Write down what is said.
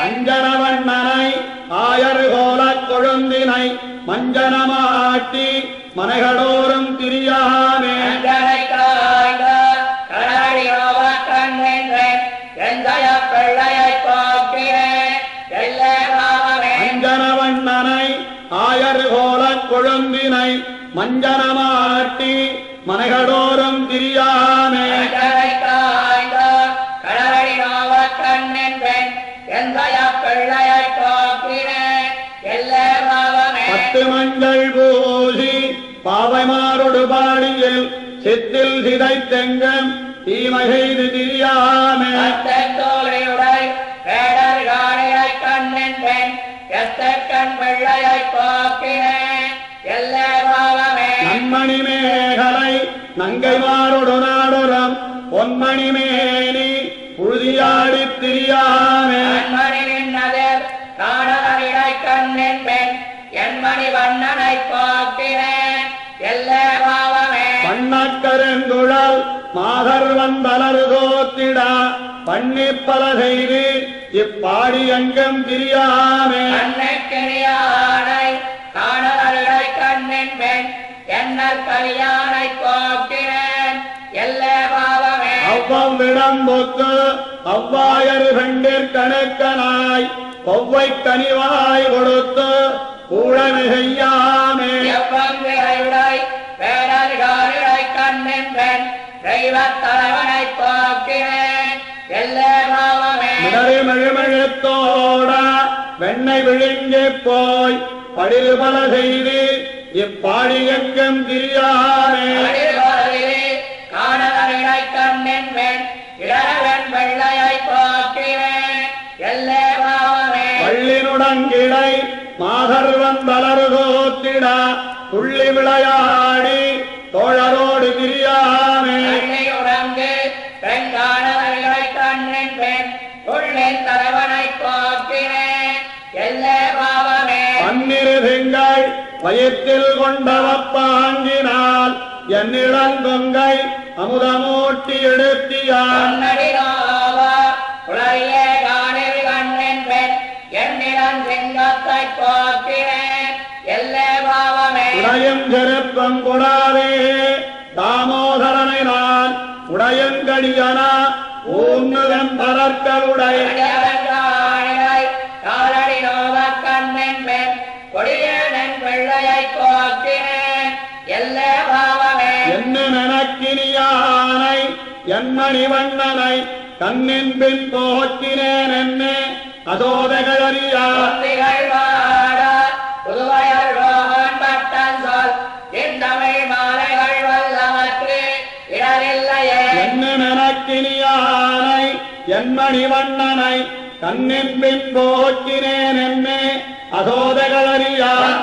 அஞ்சனவண்ணனை ஆயர்கோலக் கொழுந்தினை மஞ்சனமாட்டி மனைகளோறும் திரியாமே அஞ்சனவண்ணனை ஆயர்கோலக் கொழுந்தினை மஞ்சனமாட்டி மனைகளோறும் திரியாமே பத்து மஞ்சள் பூசி பாவைமாரோடு பாடியில் சித்தில் சிதைத்தெங்கும் தீமை செய்து திரியாமே நன்மணி மேகலை நங்கைமாரோடு நாடுறம் பொன்மணி மேனி புழுதியாடி திரியாமே பண்ணக்கருங்குழல் மாதர் வந்தலரு தோத்திடா பண்ணிப்பல செய்து இப்பாடி எங்கும் திரியாமே அவ்வவிடம்பொக்கு அவ்வாயரு கண்டிற் கணக்கனாய் கொவ்வை கனிவாய் கொடுத்து கூழமை செய்யாமே மெழுமெழுத்தோட வெண்ணை விழுங்கி போய் படிபல செய்து இப்பாடி எங்கும் திரியாமே வள்ளினுடங்கிடை மாதர் வந்தலரு தோத்திடா துள்ளி விளையாடி தோழரோடு திரியாமே பன்னிரு திங்கள் வயிற்றில் கொண்டவப்பாங்கினால் என்னிடங்கொங்கை அமுதமூட்டி எடுத்தியான் உடையும் செருப்பம் கொடாதே தாமோதரனை நான் உடையங்கடியனா ஊன்னுதம் பரற்களுடைய என்ன நனக்கினியானை என்மணி வண்ணனை கண்ணின் பின் போக்கினேன் என்ன அதோதகரியார் என்ன நனக்கினியானை என்மணி வண்ணனை கண்ணின் பின் போக்கினேன் என்ன அதோதகரியார்